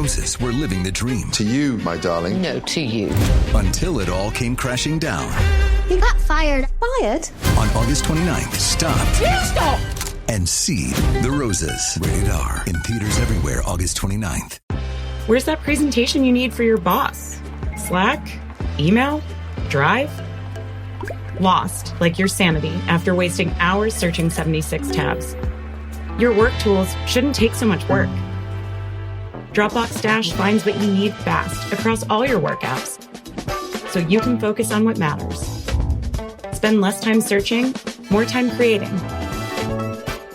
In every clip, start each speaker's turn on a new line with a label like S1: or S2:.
S1: roses were living the dream.
S2: To you, my darling.
S3: No, to you.
S1: Until it all came crashing down.
S4: He got fired.
S3: Fired?
S1: On August 29th, stop.
S3: Stop!
S1: And see The Roses. Rated R. In theaters everywhere, August 29th.
S5: Where's that presentation you need for your boss? Slack? Email? Drive? Lost, like your sanity, after wasting hours searching 76 tabs. Your work tools shouldn't take so much work. Dropbox Dash finds what you need fast across all your work apps, so you can focus on what matters. Spend less time searching, more time creating.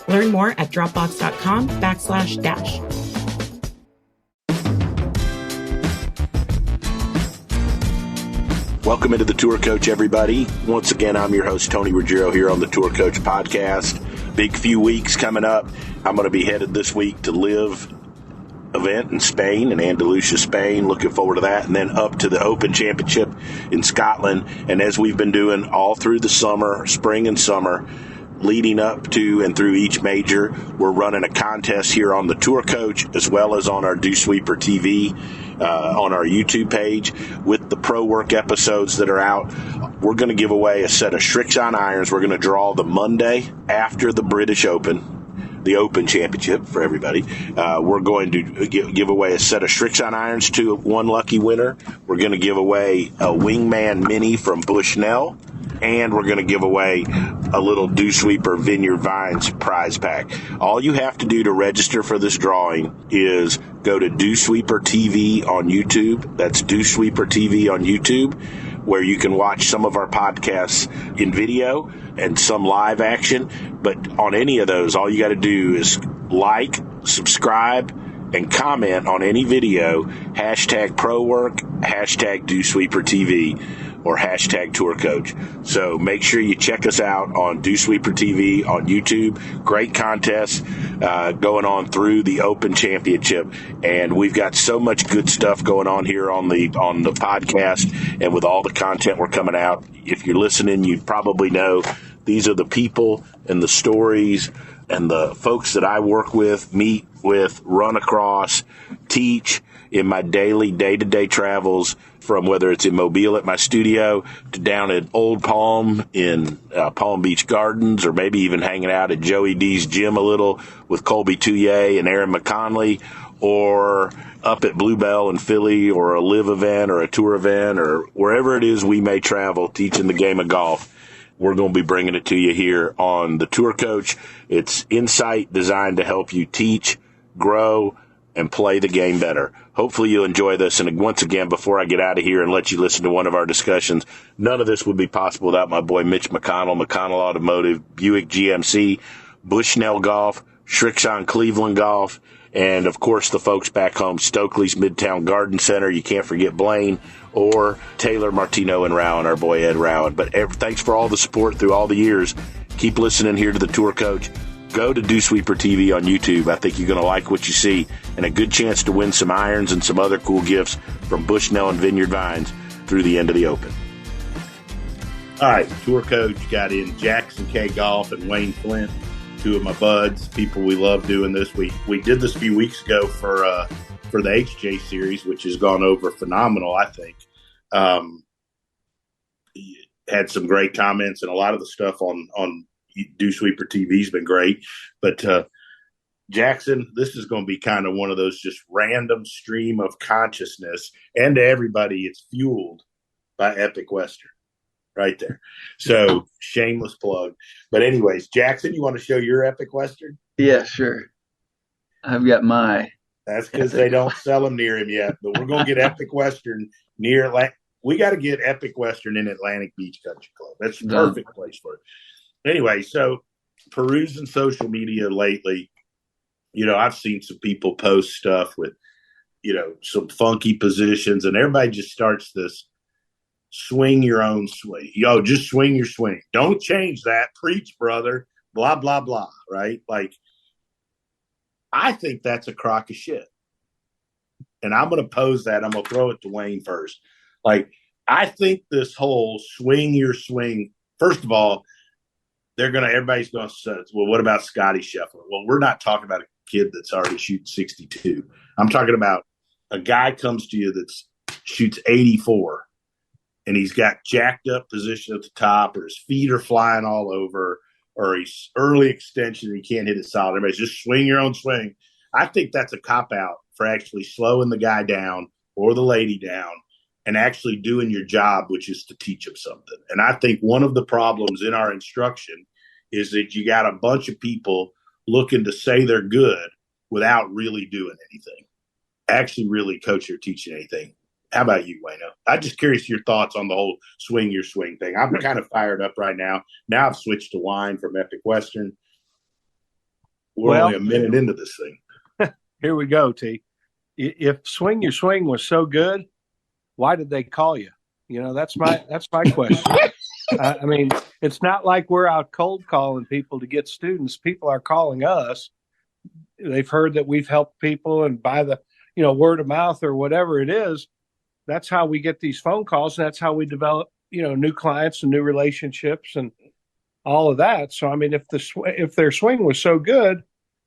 S5: Learn more at dropbox.com/dash.
S6: Welcome into the Tour Coach, everybody. Once again, I'm your host, Tony Ruggiero, here on the Tour Coach podcast. Big few weeks coming up. I'm going to be headed this week to Live event in Spain, in Andalusia, Spain. Looking forward to that. And then up to the Open Championship in Scotland. And as we've been doing all through the summer, spring and summer, leading up to and through each major, we're running a contest here on the Tour Coach as well as on our DewSweeper TV, on our YouTube page with the Pro Work episodes that are out. We're going to give away a set of Srixon irons. We're going to draw the Monday after the British Open, the Open Championship for everybody. We're going to give away a set of Srixon irons to one lucky winner. We're going to give away a Wingman Mini from Bushnell. And we're going to give away a little DewSweeper Vineyard Vines prize pack. All you have to do to register for this drawing is go to DewSweeper TV on YouTube. That's DewSweeper TV on YouTube, where you can watch some of our podcasts in video and some live action. But on any of those, all you got to do is like, subscribe, and comment on any video, hashtag ProWork, hashtag DewSweeper TV, or hashtag Tour Coach. So make sure you check us out on DewSweeper TV on YouTube. Great contest going on through the Open Championship, and we've got so much good stuff going on here on the podcast, and with all the content we're coming out. If you're listening, you probably know these are the people and the stories and the folks that I work with, meet with, run across, teach in my daily day-to-day travels, from whether it's in Mobile at my studio to down at Old Palm in Palm Beach Gardens, or maybe even hanging out at Joey D's gym a little with Colby Touye and Aaron McConley, or up at Bluebell in Philly, or a live event or a tour event, or wherever it is we may travel teaching the game of golf. We're going to be bringing it to you here on the Tour Coach. It's insight designed to help you teach, grow, and play the game better. Hopefully you'll enjoy this. And once again, before I get out of here and let you listen to one of our discussions, none of this would be possible without my boy Mitch McConnell, McConnell Automotive, Buick GMC, Bushnell Golf, Srixon Cleveland Golf, and of course the folks back home, Stokely's Midtown Garden Center. You can't forget Blaine, or Taylor Martino and Rowan, our boy Ed Rowan. But thanks for all the support through all the years. Keep listening here to the Tour Coach. Go to DewSweeper TV on YouTube. I think you're going to like what you see, and a good chance to win some irons and some other cool gifts from Bushnell and Vineyard Vines through the end of the Open. All right, Tour Coach got in Jackson K. Golf and Wayne Clint, two of my buds, people we love doing this. We did this a few weeks ago for the HJ series, which has gone over phenomenal, I think. Had some great comments, and a lot of the stuff on DewSweeper TV has been great. But Jackson, this is going to be kind of one of those just random stream of consciousness, and to everybody, it's fueled by Epic Western right there. So shameless plug. But anyways, Jackson, you want to show your Epic Western?
S7: Yeah, sure. I've got my.
S6: That's because they don't sell them near him yet, but we're going to get Epic Western near Atlantic. We got to get Epic Western in Atlantic Beach Country Club. That's the perfect place for it. Anyway, so perusing social media lately, I've seen some people post stuff with, some funky positions, and everybody just starts this swing your own swing. Just swing your swing. Don't change that. Preach, brother. Blah, blah, blah. Right? Like, I think that's a crock of shit. And I'm going to pose that. I'm going to throw it to Wayne first. Like, I think this whole swing your swing, first of all, everybody's going to say, well, what about Scotty Scheffler? Well, we're not talking about a kid that's already shooting 62. I'm talking about a guy comes to you that shoots 84 and he's got jacked up position at the top, or his feet are flying all over, or he's early extension and he can't hit it solid. Everybody's just swing your own swing. I think that's a cop out for actually slowing the guy down or the lady down and actually doing your job, which is to teach them something. And I think one of the problems in our instruction is that you got a bunch of people looking to say they're good without really doing anything, actually really coaching or teaching anything. How about you, Wayno? I'm just curious your thoughts on the whole swing your swing thing. I'm kind of fired up right now. Now I've switched to wine from Epic Western. We're only a minute into this thing.
S2: Here we go, T. If swing your swing was so good, why did they call you? You know, that's my question. I mean, it's not like we're out cold calling people to get students. People are calling us. They've heard that we've helped people, and by the, word of mouth or whatever it is, that's how we get these phone calls. And that's how we develop, new clients and new relationships and all of that. So, I mean, if their swing was so good,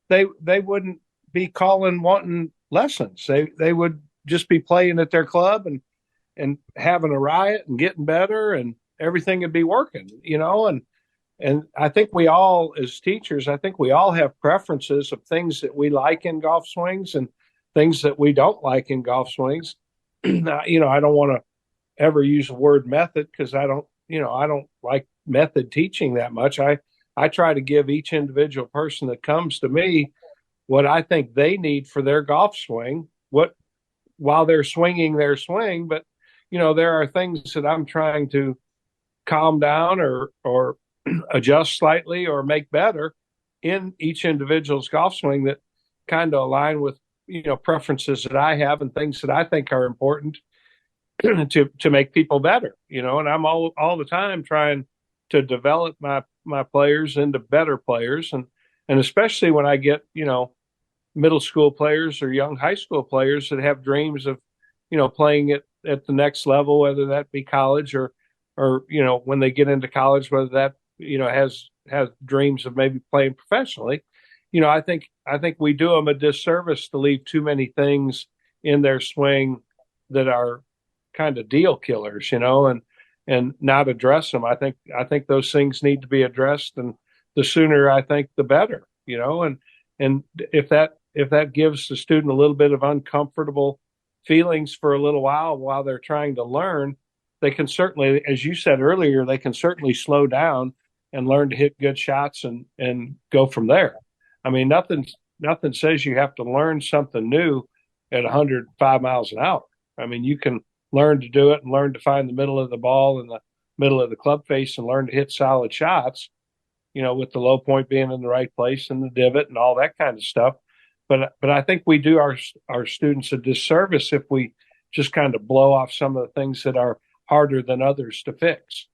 S2: they wouldn't be calling wanting lessons. They would just be playing at their club and having a riot and getting better, and everything would be working, and I think we all, as teachers, have preferences of things that we like in golf swings and things that we don't like in golf swings. I don't want to ever use the word method, because I don't like method teaching that much. I try to give each individual person that comes to me what I think they need for their golf swing, while they're swinging their swing. But, there are things that I'm trying to calm down or adjust slightly or make better in each individual's golf swing that kind of align with, preferences that I have and things that I think are important to make people better, and I'm all the time trying to develop my players into better players. And especially when I get, middle school players or young high school players that have dreams of, playing at the next level, whether that be college or, when they get into college, whether that, has dreams of maybe playing professionally. I think we do them a disservice to leave too many things in their swing that are kind of deal killers, and not address them. I think those things need to be addressed, and the sooner, I think, the better, and if that gives the student a little bit of uncomfortable feelings for a little while they're trying to learn, they can certainly, as you said earlier, they can certainly slow down and learn to hit good shots and go from there. I mean, nothing says you have to learn something new at 105 miles an hour. I mean, you can learn to do it and learn to find the middle of the ball and the middle of the club face and learn to hit solid shots, with the low point being in the right place and the divot and all that kind of stuff. But I think we do our students a disservice if we just kind of blow off some of the things that are harder than others to fix.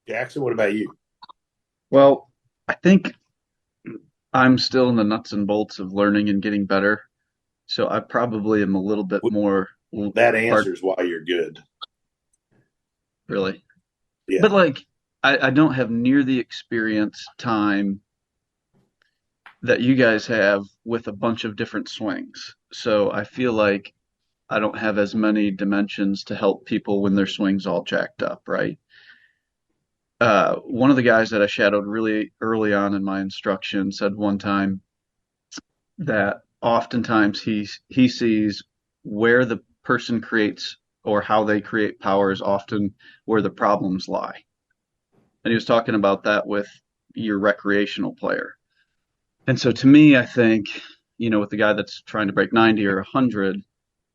S6: Jackson, what about you?
S7: Well, I think I'm still in the nuts and bolts of learning and getting better. So I probably am a little bit more.
S6: That answers why you're good.
S7: Really?
S6: Yeah.
S7: But I don't have near the experience time that you guys have with a bunch of different swings. So I feel like I don't have as many dimensions to help people when their swing's all jacked up, right? One of the guys that I shadowed really early on in my instruction said one time that oftentimes he sees where the person creates or how they create power is often where the problems lie. And he was talking about that with your recreational player. And so to me, I think, with the guy that's trying to break 90 or 100,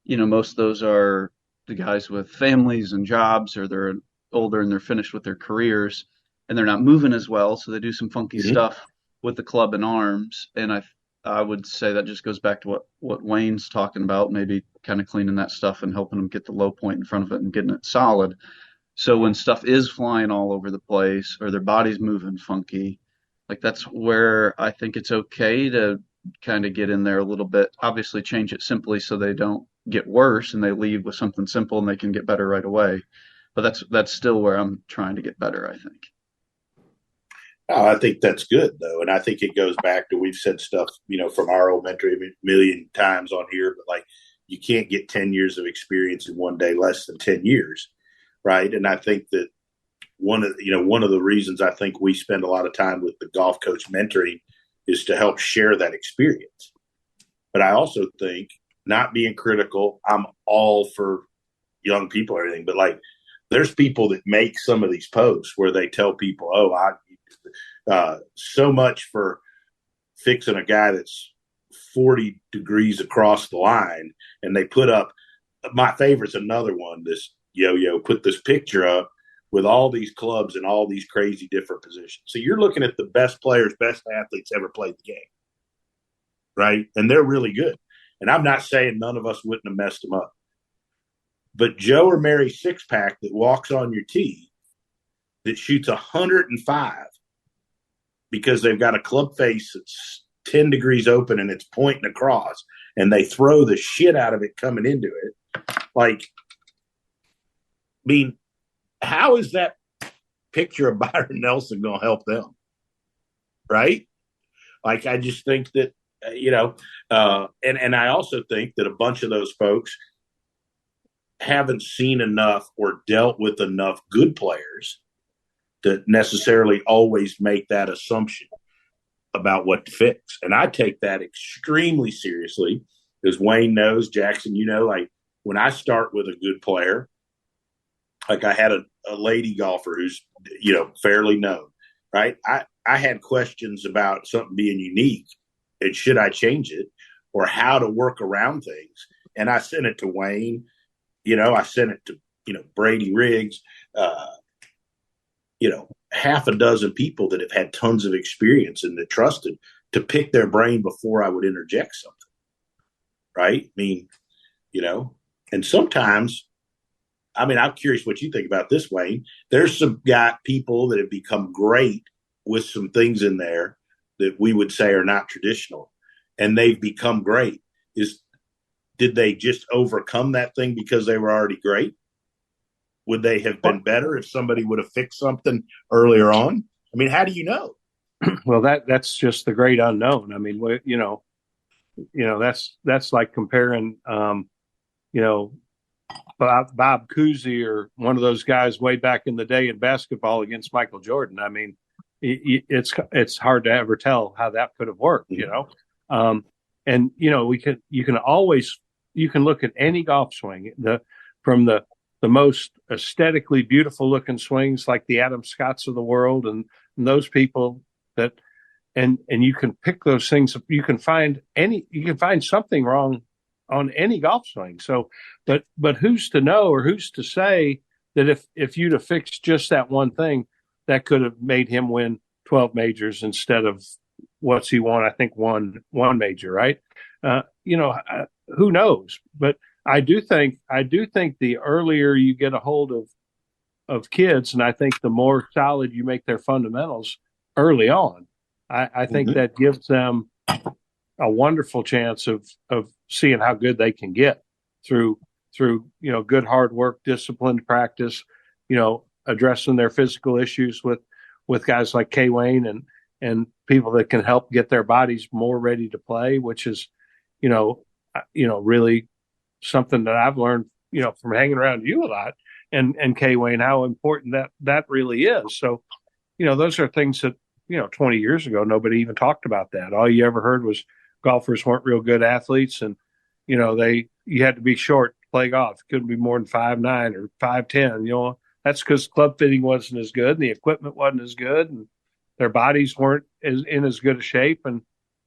S7: most of those are the guys with families and jobs, or they're older and they're finished with their careers and they're not moving as well. So they do some funky stuff with the club and arms. And I would say that just goes back to what Wayne's talking about, maybe kind of cleaning that stuff and helping them get the low point in front of it and getting it solid. So when stuff is flying all over the place or their body's moving funky, that's where I think it's okay to kind of get in there a little bit. Obviously change it simply so they don't get worse and they leave with something simple and they can get better right away. But that's still where I'm trying to get better, I think.
S6: Oh, I think that's good, though. And I think it goes back to, we've said stuff, from our elementary a million times on here, but you can't get 10 years of experience in one day, less than 10 years. Right. And I think that one of the reasons I think we spend a lot of time with the golf coach mentoring is to help share that experience. But I also think, not being critical, I'm all for young people or anything, but like there's people that make some of these posts where they tell people, so much for fixing a guy that's 40 degrees across the line. And they put up, my favorite's another one, this yo-yo put this picture up with all these clubs and all these crazy different positions. So you're looking at the best players, best athletes ever played the game, right? And they're really good. And I'm not saying none of us wouldn't have messed them up. But Joe or Mary six-pack that walks on your tee that shoots 105 because they've got a club face that's 10 degrees open and it's pointing across, and they throw the shit out of it coming into it. Like, I mean, how is that picture of Byron Nelson going to help them? Right? Like, I just think that, and I also think that a bunch of those folks haven't seen enough or dealt with enough good players to necessarily always make that assumption about what to fix. And I take that extremely seriously, because Wayne knows, Jackson, like when I start with a good player, like I had a lady golfer who's, fairly known, right? I had questions about something being unique and should I change it or how to work around things. And I sent it to Wayne, I sent it to, Brady Riggs, half a dozen people that have had tons of experience and that trusted to pick their brain before I would interject something. Right. I mean, and sometimes, I'm curious what you think about this, Wayne. There's some people that have become great with some things in there that we would say are not traditional, and they've become great. Did they just overcome that thing because they were already great? Would they have been better if somebody would have fixed something earlier on? I mean, how do you know?
S2: Well, that's just the great unknown. I mean, that's like comparing, Bob Cousy or one of those guys way back in the day in basketball against Michael Jordan. I mean, it's hard to ever tell how that could have worked, and you can look at any golf swing, from the most aesthetically beautiful looking swings like the Adam Scotts of the world and those people that, and you can pick those things. You can find something wrong on any golf swing. So, but who's to know, or who's to say that if you'd have fixed just that one thing, that could have made him win 12 majors instead of what's he won? I think one major, right? Who knows? But I do think the earlier you get a hold of kids, and I think the more solid you make their fundamentals early on, I think that gives them a wonderful chance of seeing how good they can get through good hard work, disciplined practice, addressing their physical issues with guys like K. Wayne and people that can help get their bodies more ready to play, which is, really something that I've learned, from hanging around you a lot and K. Wayne, how important that really is. So, those are things that, 20 years ago, nobody even talked about that. All you ever heard was golfers weren't real good athletes, and, you had to be short to play golf. Couldn't be more than 5'9" or 5'10", That's because club fitting wasn't as good and the equipment wasn't as good and their bodies weren't in as good a shape. And,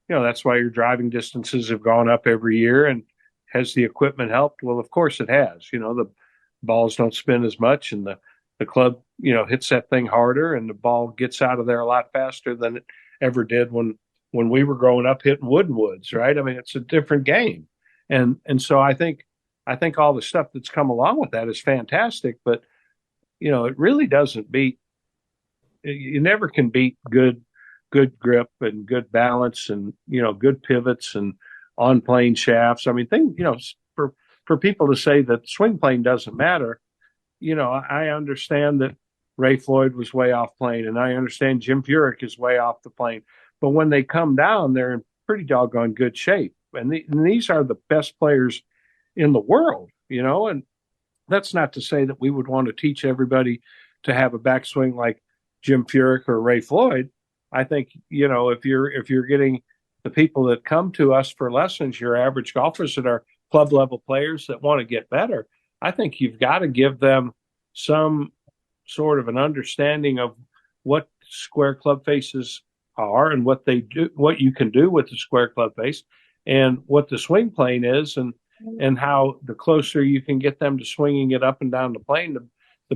S2: that's why your driving distances have gone up every year. And has the equipment helped? Well, of course it has. The balls don't spin as much, and the club, hits that thing harder, and the ball gets out of there a lot faster than it ever did when we were growing up hitting woods, right? I mean, it's a different game. And so I think all the stuff that's come along with that is fantastic, but it really doesn't beat. You never can beat good grip and good balance and good pivots and on plane shafts. I mean, for people to say that swing plane doesn't matter, I understand that Ray Floyd was way off plane, and I understand Jim Furyk is way off the plane. But when they come down, they're in pretty doggone good shape, and these are the best players in the world, and that's not to say that we would want to teach everybody to have a backswing like Jim Furyk or Ray Floyd. I think, if you're getting the people that come to us for lessons, your average golfers that are club level players that want to get better, I think you've got to give them some sort of an understanding of what square club faces are and what they do, what you can do with the square club face, and what the swing plane is, and how the closer you can get them to swinging it up and down the plane, the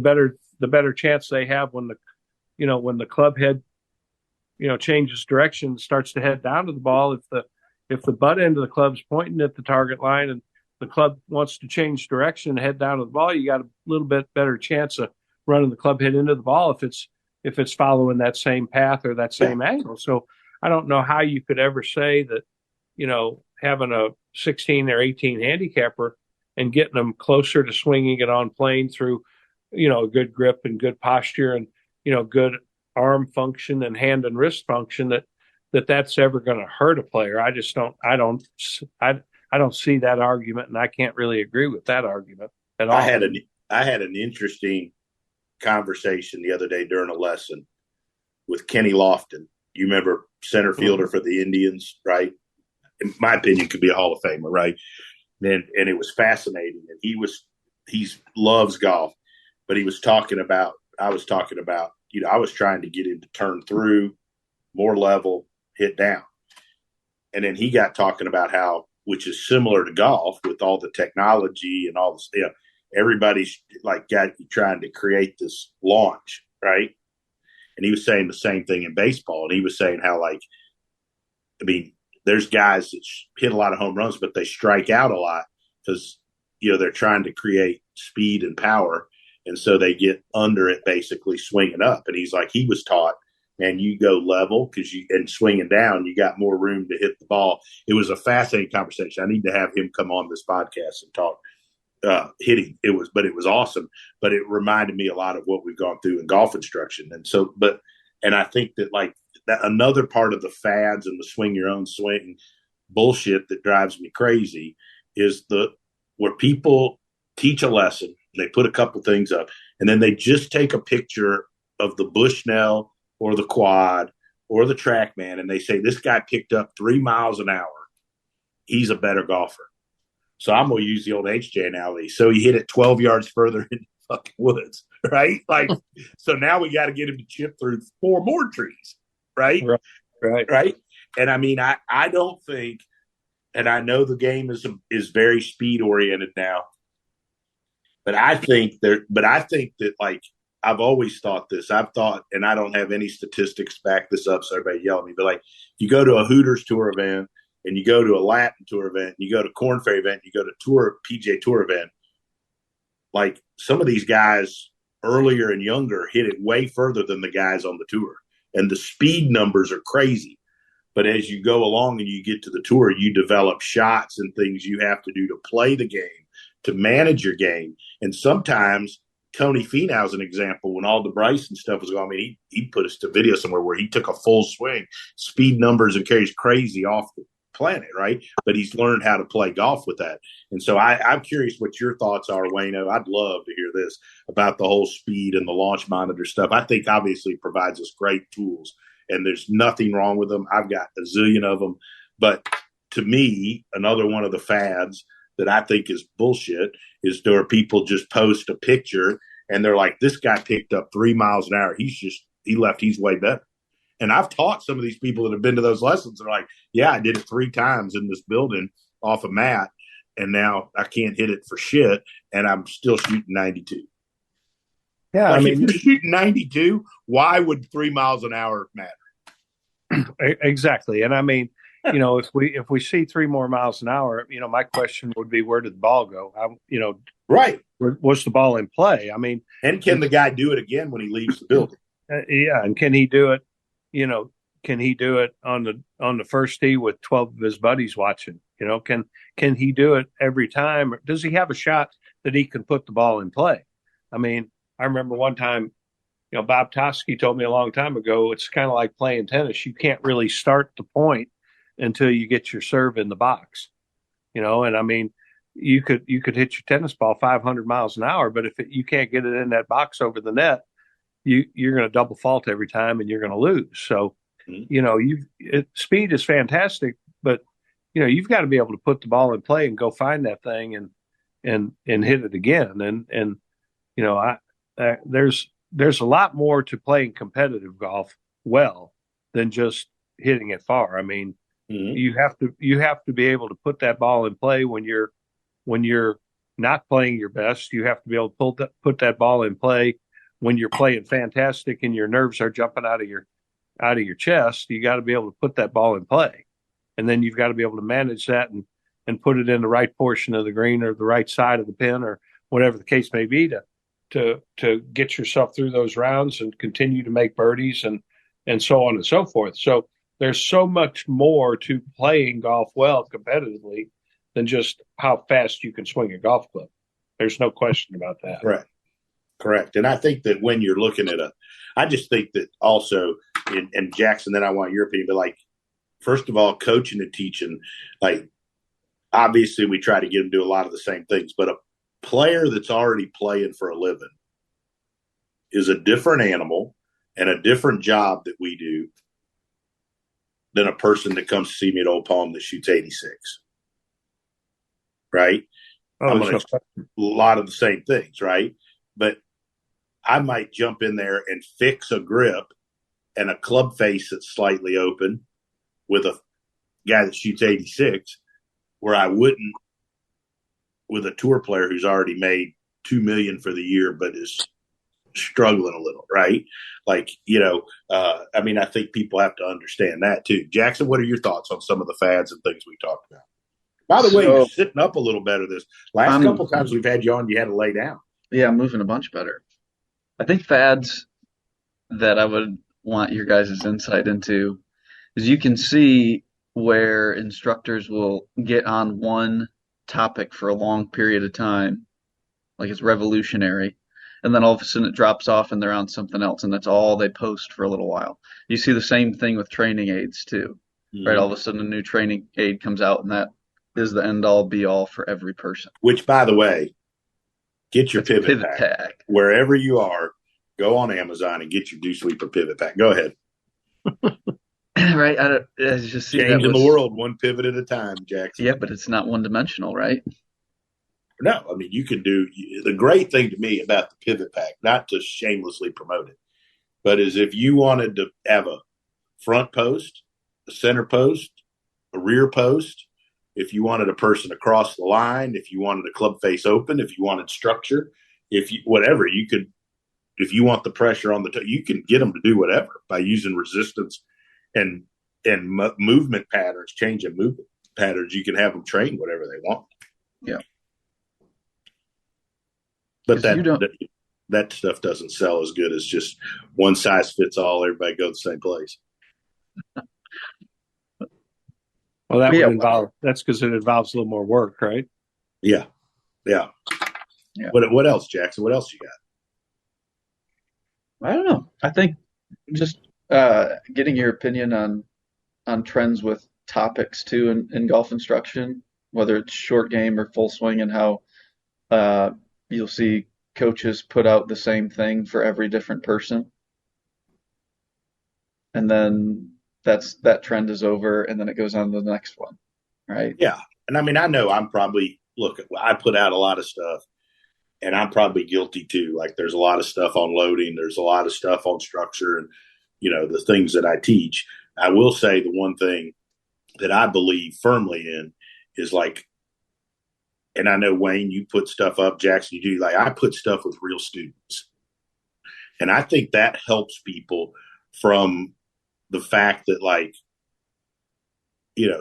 S2: better chance they have when the club head changes direction, starts to head down to the ball. If the butt end of the club's pointing at the target line and the club wants to change direction and head down to the ball, you got a little bit better chance of running the club head into the ball if it's following that same path or that same angle. So I don't know how you could ever say that, having a 16 or 18 handicapper and getting them closer to swinging it on plane through, a good grip and good posture and, good arm function and hand and wrist function, that's ever going to hurt a player. I don't see that argument, and I can't really agree with that argument at all.
S6: I had an interesting conversation the other day during a lesson with Kenny Lofton. You remember, center fielder for the Indians, right? In my opinion, could be a Hall of Famer, right? And it was fascinating. And he loves golf, but I was talking about, I was trying to get him to turn through, more level, hit down. And then he got talking about how, which is similar to golf with all the technology and all this, everybody's like trying to create this launch, right? And he was saying the same thing in baseball. And he was saying how, there's guys that hit a lot of home runs, but they strike out a lot because, they're trying to create speed and power. And so they get under it, basically swinging up. And he's like, he was taught, man, you go level and swinging down, you got more room to hit the ball. It was a fascinating conversation. I need to have him come on this podcast and talk hitting. It was awesome, but it reminded me a lot of what we've gone through in golf instruction. And so, and I think that that another part of the fads and the swing your own swing bullshit that drives me crazy is where people teach a lesson, they put a couple things up, and then they just take a picture of the Bushnell or the quad or the TrackMan, and they say, this guy picked up 3 miles an hour. He's a better golfer. So I'm going to use the old HJ analogy. So he hit it 12 yards further in the fucking woods, right? So now we got to get him to chip through 4 more trees, right? Right. And I don't think, and I know the game is very speed oriented now, but I think that I've always thought this. I've thought, and I don't have any statistics to back this up, so everybody yell at me, but you go to a Hooters tour event and you go to a Latin tour event, and you go to Korn Ferry event, you go to PGA Tour event, some of these guys earlier and younger hit it way further than the guys on the tour. And the speed numbers are crazy. But as you go along and you get to the tour, you develop shots and things you have to do to play the game, to manage your game. And sometimes Tony Finau's an example. When all the Bryson stuff was going, he put us to video somewhere where he took a full swing, speed numbers and carries crazy off the planet, right? But he's learned how to play golf with that. And so I'm curious what your thoughts are, Wayno. I'd love to hear this about the whole speed and the launch monitor stuff. I think obviously provides us great tools, and there's nothing wrong with them. I've got a zillion of them. But to me, another one of the fads that I think is bullshit is there are people just post a picture and they're like, this guy picked up 3 miles an hour. He's way better. And I've taught some of these people that have been to those lessons. They're like, yeah, I did it 3 times in this building off a mat, and now I can't hit it for shit, and I'm still shooting 92.
S2: Yeah,
S6: if you're shooting 92, why would 3 miles an hour matter?
S2: Exactly. And if we see 3 more miles an hour, my question would be, where did the ball go?
S6: Right.
S2: Was the ball in play?
S6: And can the guy do it again when he leaves the building?
S2: Yeah, and can he do it? Can he do it on the first tee with 12 of his buddies watching? Can he do it every time? Or does he have a shot that he can put the ball in play? I remember one time, Bob Toski told me a long time ago, it's kind of like playing tennis. You can't really start the point until you get your serve in the box, and you could hit your tennis ball 500 miles an hour, but if you can't get it in that box over the net, you're going to double fault every time and you're going to lose. So, speed is fantastic, but you've got to be able to put the ball in play and go find that thing and hit it again. And there's a lot more to playing competitive golf well than just hitting it far. I mean, you have to be able to put that ball in play when you're not playing your best. You have to be able to put that ball in play when you're playing fantastic and your nerves are jumping out of your chest. You got to be able to put that ball in play, and then you've got to be able to manage that and put it in the right portion of the green or the right side of the pin or whatever the case may be to get yourself through those rounds and continue to make birdies and so on and so forth. So there's so much more to playing golf well competitively than just how fast you can swing a golf club. There's no question about that.
S6: Correct. And I think that when you're looking at I just think that also, and Jackson, then I want your opinion, but like, first of all, coaching and teaching, like, obviously we try to get them to do a lot of the same things, but a player that's already playing for a living is a different animal and a different job that we do than a person that comes to see me at Old Palm that shoots 86. Right? I'm going to a lot of the same things, right? But I might jump in there and fix a grip and a club face that's slightly open with a guy that shoots 86, where I wouldn't with a tour player who's already made $2 million for the year but is struggling a little, right? Like, I mean, I think people have to understand that too. Jackson, what are your thoughts on some of the fads and things we talked about? By the way, you're sitting up a little better this last couple times we've had you on, you had to lay down.
S7: Yeah, I'm moving a bunch better. I think fads that I would want your guys' insight into is you can see where instructors will get on one topic for a long period of time, like it's revolutionary, and then all of a sudden it drops off and they're on something else, and that's all they post for a little while. You see the same thing with training aids too, right? All of a sudden a new training aid comes out, and that is the end-all be-all for every person.
S6: Which, by the way, get your pivot pack. Wherever you are, go on Amazon and get your DewSweeper pivot pack. Go ahead.
S7: Right. I just see
S6: changing the world one pivot at a time, Jackson.
S7: Yeah, but it's not one-dimensional, right?
S6: No, I mean, you can do the great thing to me about the pivot pack, not to shamelessly promote it, but is if you wanted to have a front post, a center post, a rear post, if you wanted a person across the line, if you wanted a club face open, if you wanted structure, whatever, you could, if you want the pressure on you can get them to do whatever by using resistance and movement patterns, change of movement patterns. You can have them train whatever they want.
S7: Yeah.
S6: But that stuff doesn't sell as good as just one size fits all. Everybody go to the same place.
S2: Well, that's because it involves a little more work, right?
S6: Yeah. What else, Jackson? What else you got?
S7: I don't know. I think just getting your opinion on trends with topics too in golf instruction, whether it's short game or full swing, and how you'll see coaches put out the same thing for every different person, and then that trend is over, and then it goes on to the next one, right?
S6: Yeah. And I mean, I know I put out a lot of stuff, and I'm probably guilty too. Like, there's a lot of stuff on loading. There's a lot of stuff on structure and, the things that I teach. I will say the one thing that I believe firmly in is like, and I know, Wayne, you put stuff up, Jackson, you do, like, I put stuff with real students. And I think that helps people from the fact that, like,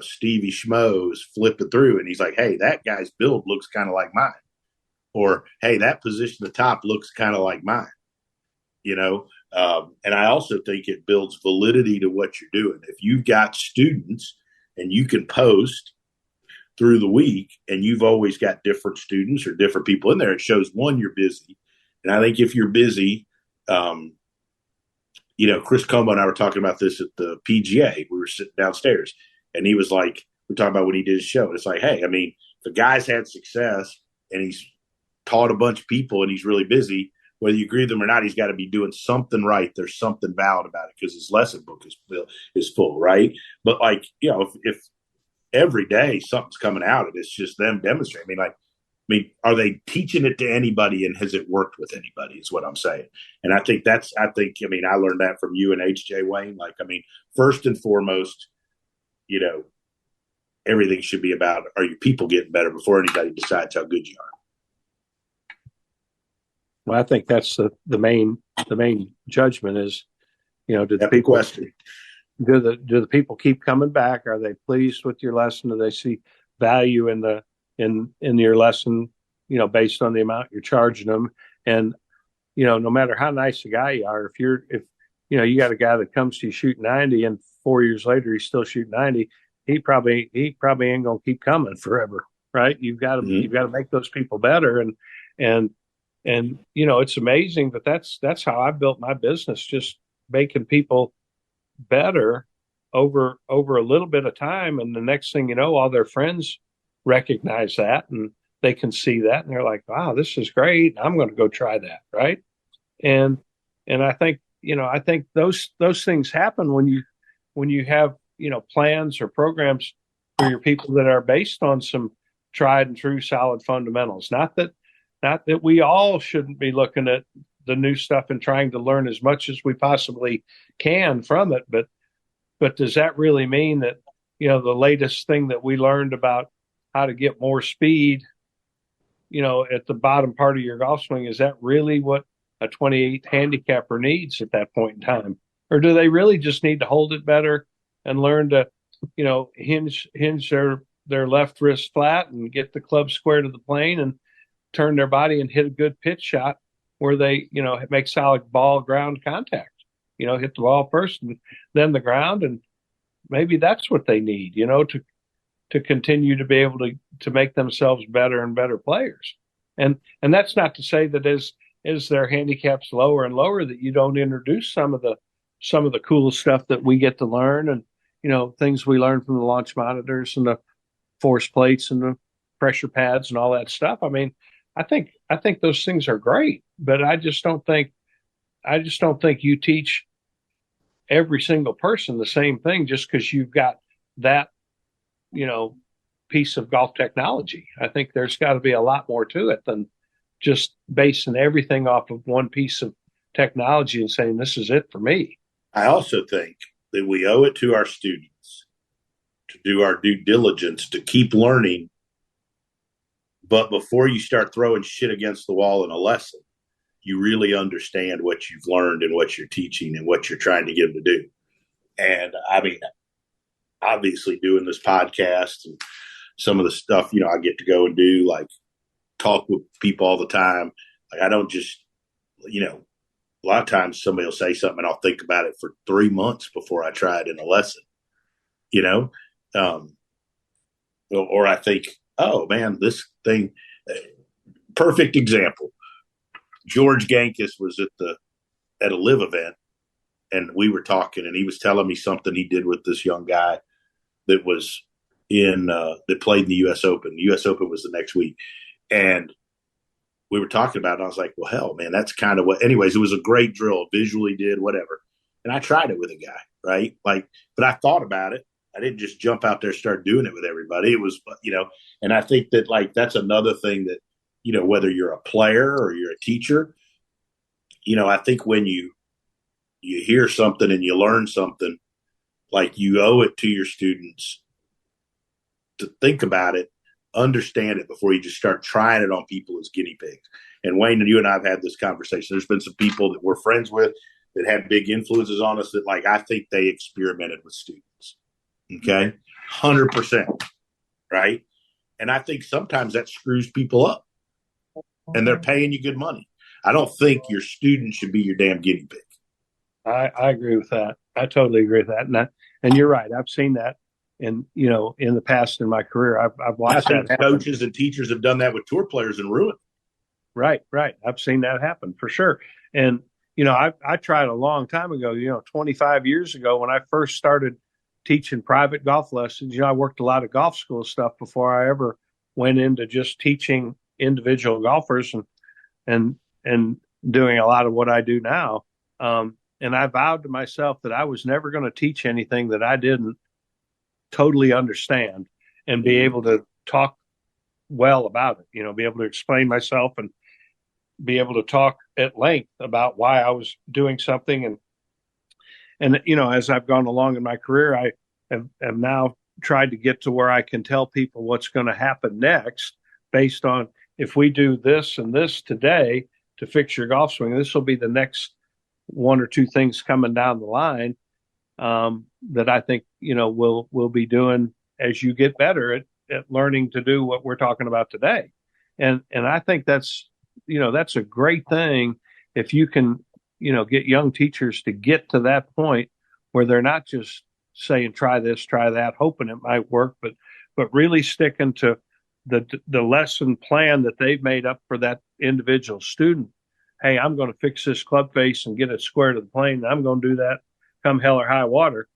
S6: Stevie Schmo is flipping through and he's like, hey, that guy's build looks kind of like mine. Or, hey, that position at the top looks kind of like mine. And I also think it builds validity to what you're doing. If you've got students and you can post through the week and you've always got different students or different people in there, it shows, one, you're busy. And I think if you're busy, Chris Como and I were talking about this at the PGA. We were sitting downstairs and he was like, we're talking about when he did his show. And it's like, hey, I mean, If a guy's had success and he's taught a bunch of people and he's really busy, whether you agree with him or not, he's got to be doing something right. There's something valid about it because his lesson book is full, right? But like, you know, if every day something's coming out, it's just them demonstrating. I mean, are they teaching it to anybody, and has it worked with anybody? Is what I'm saying. And I think I learned that from you and HJ Wayne. Like, I mean, first and foremost, you know, everything should be about, are your people getting better before anybody decides how good you are?
S2: Well, I think that's the main judgment is, you know, do the people keep coming back? Are they pleased with your lesson? Do they see value in your lesson, you know, based on the amount you're charging them? And, you know, no matter how nice a guy you are, if you know, you got a guy that comes to you shooting 90 and 4 years later he's still shooting 90, he probably ain't gonna keep coming forever, right? You've got to make those people better, and you know, it's amazing, but that's how I built my business, just making people better over a little bit of time. And the next thing you know, all their friends recognize that and they can see that and they're like, wow, this is great. I'm going to go try that. Right. And I think, you know, those things happen when you have, you know, plans or programs for your people that are based on some tried and true solid fundamentals. Not that we all shouldn't be looking at the new stuff and trying to learn as much as we possibly can from it. But does that really mean that, you know, the latest thing that we learned about how to get more speed, you know, at the bottom part of your golf swing, is that really what a 28 handicapper needs at that point in time? Or do they really just need to hold it better and learn to, you know, hinge their left wrist flat and get the club square to the plane and turn their body and hit a good pitch shot where they, you know, make solid ball ground contact, you know, hit the ball first and then the ground. And maybe that's what they need, you know, to continue to be able to make themselves better and better players. And that's not to say that as their handicaps lower and lower, that you don't introduce some of the cool stuff that we get to learn, and, you know, things we learn from the launch monitors and the force plates and the pressure pads and all that stuff. I mean, I think those things are great, but I just don't think you teach every single person the same thing just because you've got that, you know, piece of golf technology. I think there's got to be a lot more to it than just basing everything off of one piece of technology and saying, this is it for me.
S6: I also think that we owe it to our students to do our due diligence to keep learning. But before you start throwing shit against the wall in a lesson, you really understand what you've learned and what you're teaching and what you're trying to get them to do. And I mean, obviously doing this podcast and some of the stuff, you know, I get to go and do, like talk with people all the time. Like, I don't just, you know, a lot of times somebody will say something and I'll think about it for 3 months before I try it in a lesson, you know? Or I think, oh man, this thing, perfect example. George Gankis was at a live event and we were talking and he was telling me something he did with this young guy that was that played in the US Open. The US Open was the next week. And we were talking about it. And I was like, well, hell, man, that's kind of what, anyways, it was a great drill, visually did, whatever. And I tried it with a guy, right? Like, but I thought about it. I didn't just jump out there and start doing it with everybody. It was, you know, and I think that, like, that's another thing that, you know, whether you're a player or you're a teacher, you know, I think when you hear something and you learn something, like, you owe it to your students to think about it, understand it before you just start trying it on people as guinea pigs. And Wayne, and you and I have had this conversation. There's been some people that we're friends with that had big influences on us that, like, I think they experimented with students. Okay. 100%. Right. And I think sometimes that screws people up and they're paying you good money. I don't think your student should be your damn guinea pig.
S2: I agree with that. I totally agree with that. And you're right. I've seen that in the past in my career. I've watched that happen.
S6: Coaches and teachers have done that with tour players and ruined.
S2: Right. I've seen that happen for sure. And, you know, I tried a long time ago, 25 years ago when I first started teaching private golf lessons. I worked a lot of golf school stuff before I ever went into just teaching individual golfers and doing a lot of what I do now. And I vowed to myself that I was never going to teach anything that I didn't totally understand and be able to talk well about it, be able to explain myself and be able to talk at length about why I was doing something. And as I've gone along in my career, I have now tried to get to where I can tell people what's going to happen next based on, if we do this and this today to fix your golf swing, this will be the next one or two things coming down the line that I think, we'll be doing as you get better at learning to do what we're talking about today. And I think that's a great thing if you can, get young teachers to get to that point where they're not just saying, try this, try that, hoping it might work, but really sticking to the lesson plan that they've made up for that individual student. Hey, I'm going to fix this club face and get it square to the plane. I'm going to do that come hell or high water.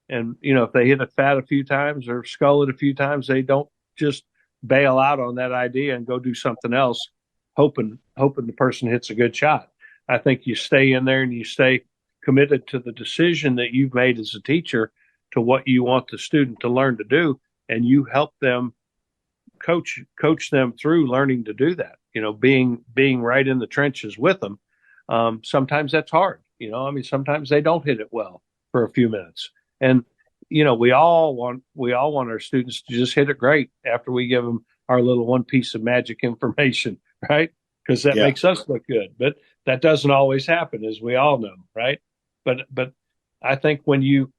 S2: And, if they hit it fat a few times or skull it a few times, they don't just bail out on that idea and go do something else, hoping the person hits a good shot. I think you stay in there and you stay committed to the decision that you've made as a teacher to what you want the student to learn to do. And you help them coach them through learning to do that, being right in the trenches with them. Sometimes that's hard. Sometimes they don't hit it well for a few minutes. And, we all want our students to just hit it great after we give them our little one piece of magic information, right? Because that makes us look good. But that doesn't always happen, as we all know, right? But I think when you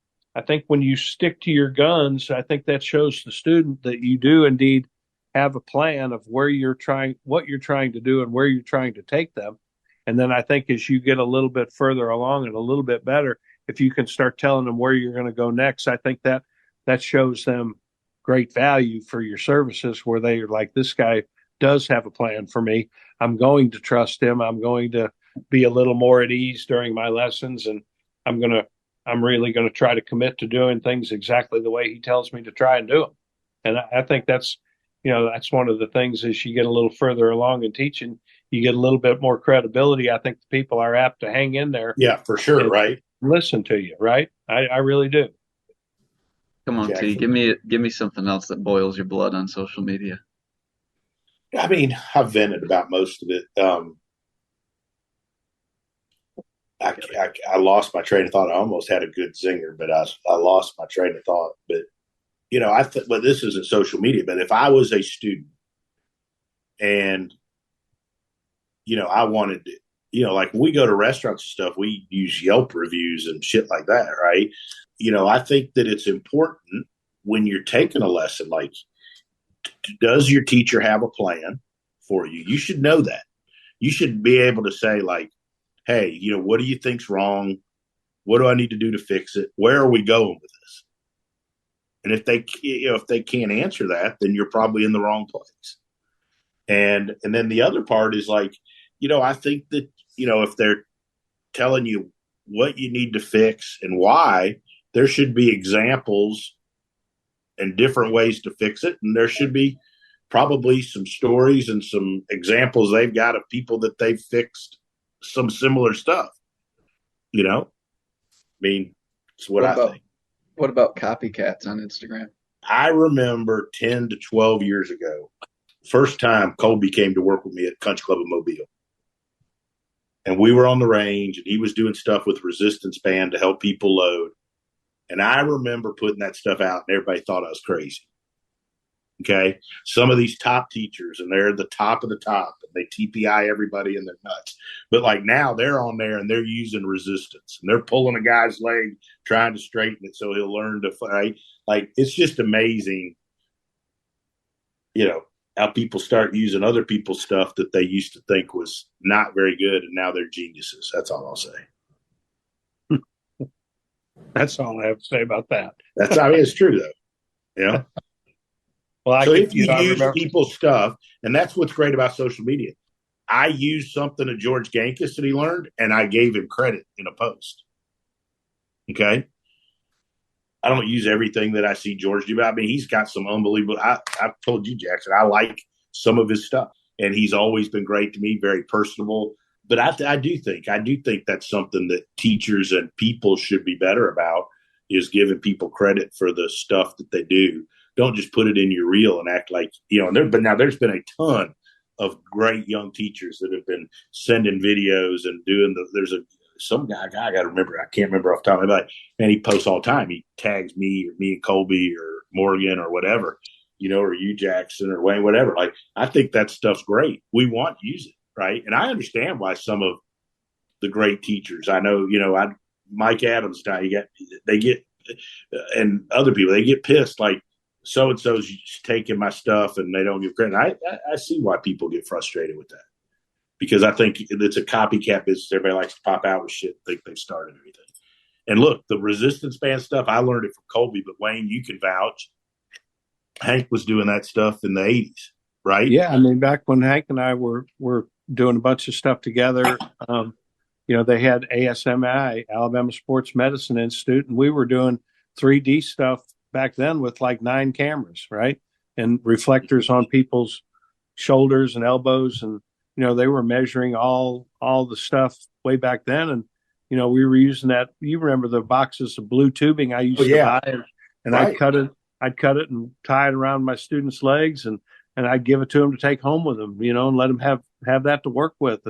S2: stick to your guns, I think that shows the student that you do indeed have a plan of what you're trying to do and where you're trying to take them. And then I think as you get a little bit further along and a little bit better, if you can start telling them where you're going to go next, I think that shows them great value for your services, where they are like, this guy does have a plan for me. I'm going to trust him. I'm going to be a little more at ease during my lessons. And I'm really going to try to commit to doing things exactly the way he tells me to try and do them. And I think that's one of the things as you get a little further along in teaching, you get a little bit more credibility. I think the people are apt to hang in there.
S3: Yeah, for sure. Right.
S2: Listen to you. Right. I really do.
S7: Come on, T, give me something else that boils your blood on social media.
S3: I mean, I've vented about most of it. I lost my train of thought. I almost had a good zinger, but I lost my train of thought. But, well, this isn't social media, but if I was a student and, I wanted to, like when we go to restaurants and stuff, we use Yelp reviews and shit like that, right? I think that it's important when you're taking a lesson, like, does your teacher have a plan for you? You should know that. You should be able to say, like, hey, what do you think's wrong? What do I need to do to fix it? Where are we going with this? And if they can't answer that, then you're probably in the wrong place. And then the other part is like, I think that, if they're telling you what you need to fix and why, there should be examples and different ways to fix it. And there should be probably some stories and some examples they've got of people that they've fixed some similar stuff. I mean, it's what I think.
S7: What about copycats on Instagram?
S3: I remember 10 to 12 years ago, first time Colby came to work with me at Country Club of Mobile. And we were on the range, and he was doing stuff with resistance band to help people load. And I remember putting that stuff out, and everybody thought I was crazy. Okay? Some of these top teachers, and they're the top of the top, and they TPI everybody in their nuts. But like now they're on there, and they're using resistance, and they're pulling a guy's leg, trying to straighten it so he'll learn to fight. Like, it's just amazing, how people start using other people's stuff that they used to think was not very good, and now they're geniuses. That's all I'll say.
S2: That's all I have to say about that.
S3: It's true though.
S2: Well,
S3: so if you use people's stuff, and that's what's great about social media. I used something of George Gankis that he learned, and I gave him credit in a post. Okay. I don't use everything that I see George do, but I mean, he's got some unbelievable. I've told you, Jackson, I like some of his stuff, and he's always been great to me, very personable. But I do think that's something that teachers and people should be better about, is giving people credit for the stuff that they do. Don't just put it in your reel and act like, but now there's been a ton of great young teachers that have been sending videos and doing some guy I got to remember. I can't remember off the top of my head, and he posts all the time. He tags me and Colby or Morgan or whatever, or you, Jackson, or Wayne, whatever. Like, I think that stuff's great. We want to use it, right? And I understand why some of the great teachers, I know, Mike Adams, they get, and other people, they get pissed, like, so-and-so's taking my stuff and they don't give credit. I see why people get frustrated with that, because I think it's a copycat business. Everybody likes to pop out with shit, think they started everything. And look, the resistance band stuff, I learned it from Colby, but Wayne, you can vouch. Hank was doing that stuff in the 80s, right?
S2: Yeah, I mean, back when Hank and I were doing a bunch of stuff together, they had ASMI, Alabama Sports Medicine Institute, and we were doing 3D stuff back then with like 9 cameras, right? And reflectors on people's shoulders and elbows. And, they were measuring all the stuff way back then. And, we were using that. You remember the boxes of blue tubing I used to buy, and right. I'd cut it and tie it around my students' legs, and I'd give it to them to take home with them, and let them have that to work with,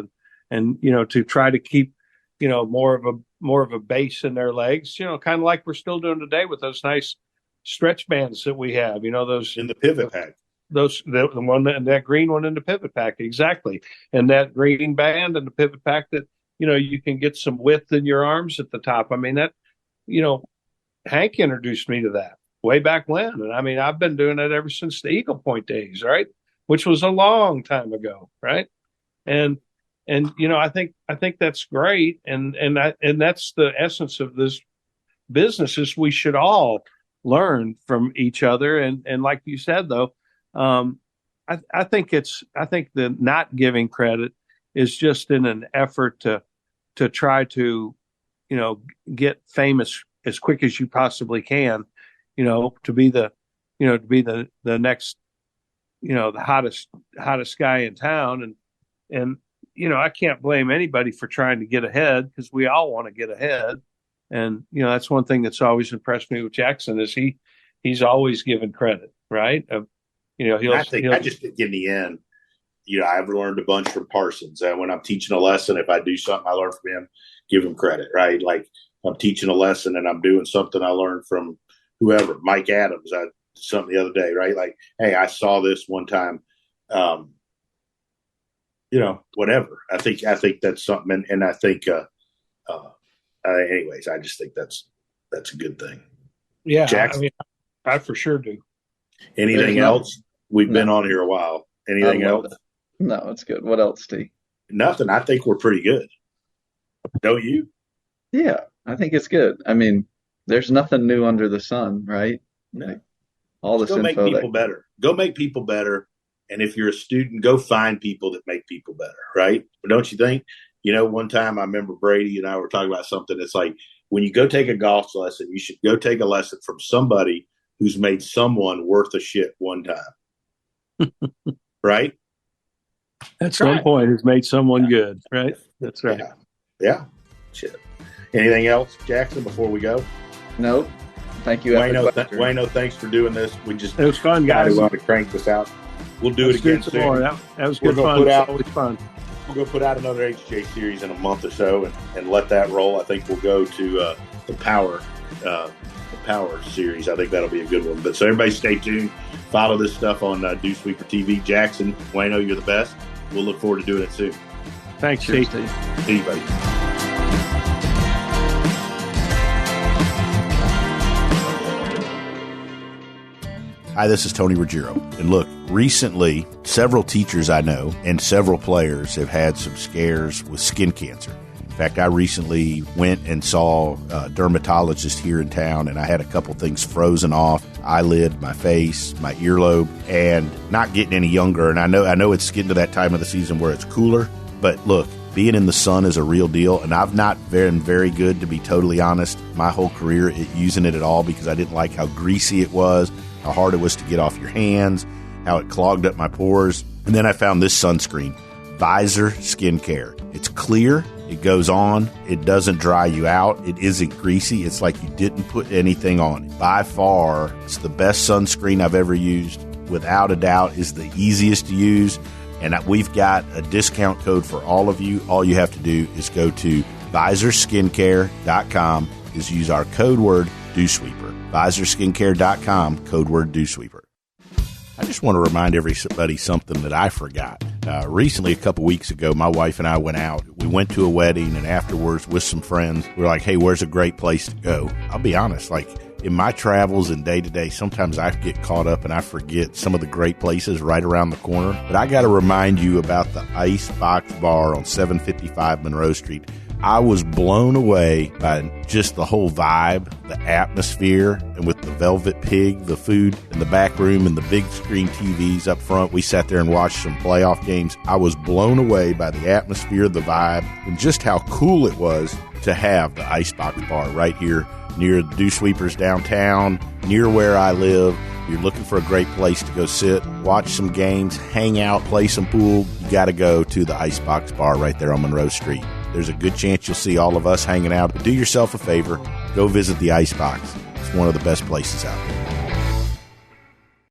S2: and to try to keep, more of a base in their legs, kind of like we're still doing today with those nice stretch bands that we have, those
S3: in the pivot pack,
S2: the one and that green one in the pivot pack, exactly, and that green band and the pivot pack that you can get some width in your arms at the top. I mean, that Hank introduced me to that way back when, and I mean, I've been doing it ever since the Eagle Point days, right, which was a long time ago, right, and I think that's great, and that's the essence of this business, is we should all learn from each other, and like you said though, I think the not giving credit is just in an effort to try to get famous as quick as you possibly can, to be the next the hottest guy in town, and I can't blame anybody for trying to get ahead, because we all want to get ahead. And, that's one thing that's always impressed me with Jackson, is he's always given credit, right? I just think in the end, I've learned a bunch from Parsons. And when I'm teaching a lesson, if I do something I learned from him, give him credit, right? Like, I'm teaching a lesson and I'm doing something I learned from whoever, Mike Adams. I did something the other day, right? Like, hey, I saw this one time, whatever. I think that's something. And I think, anyways, I just think that's a good thing. Yeah.
S3: Jackson?
S2: I mean, I for sure do.
S3: Anything else? We've been on here a while. Anything else?
S7: No, it's good. What else, T?
S3: Nothing. I think we're pretty good. Don't you?
S7: Yeah, I think it's good. I mean, there's nothing new under the sun, right?
S3: No.
S7: Like, all this
S3: go make
S7: info
S3: people better. Go make people better. And if you're a student, go find people that make people better, right? But don't you think? One time I remember Brady and I were talking about something. It's like, when you go take a golf lesson, you should go take a lesson from somebody who's made someone worth a shit one time. Right?
S2: At some point, has made someone good, right? That's right.
S3: Yeah. Shit. Anything else, Jackson, before we go?
S7: Nope. Thank you.
S3: Wayno, thanks for doing this. It
S2: was fun, guys.
S3: We want to crank this out. We'll do it again soon.
S2: More. That was good fun. It's always fun.
S3: We'll go put out another HJ series in a month or so and let that roll. I think we'll go to the Power series. I think that'll be a good one. But so everybody stay tuned. Follow this stuff on DewSweeper TV. Jackson, Wayno, you're the best. We'll look forward to doing it soon.
S2: Thanks, Steve.
S3: See you, buddy. Hi, this is Tony Ruggiero. And look, recently, several teachers I know and several players have had some scares with skin cancer. In fact, I recently went and saw a dermatologist here in town, and I had a couple things frozen off, eyelid, my face, my earlobe, and not getting any younger. And I know it's getting to that time of the season where it's cooler. But look,
S6: being in the sun is a real deal, and I've not been very good, to be totally honest, my whole career at using it at all, because I didn't like how greasy it was, how hard it was to get off your hands, how it clogged up my pores. And then I found this sunscreen, Visor Skincare. It's clear, it goes on, it doesn't dry you out, it isn't greasy, it's like you didn't put anything on it. By far, it's the best sunscreen I've ever used. Without a doubt, is the easiest to use. And we've got a discount code for all of you. All you have to do is go to visorskincare.com, is use our code word DewSweeper. Visorskincare.com, code word DewSweeper. I just want to remind everybody something that I forgot. Recently, a couple weeks ago, my wife and I went out. We went to a wedding, and afterwards with some friends, we were like, hey, where's a great place to go? I'll be honest, like, in my travels and day-to-day, sometimes I get caught up and I forget some of the great places right around the corner. But I got to remind you about the Ice Box Bar on 755 Monroe Street. I was blown away by just the whole vibe, the atmosphere, and with the Velvet Pig, the food in the back room, and the big screen TVs up front. We sat there and watched some playoff games. I was blown away by the atmosphere, the vibe, and just how cool it was to have the Icebox Bar right here near the DewSweepers downtown, near where I live. You're looking for a great place to go sit, watch some games, hang out, play some pool, you got to go to the Icebox Bar right there on Monroe Street. There's a good chance you'll see all of us hanging out. But do yourself a favor, go visit the Icebox. It's one of the best places out there.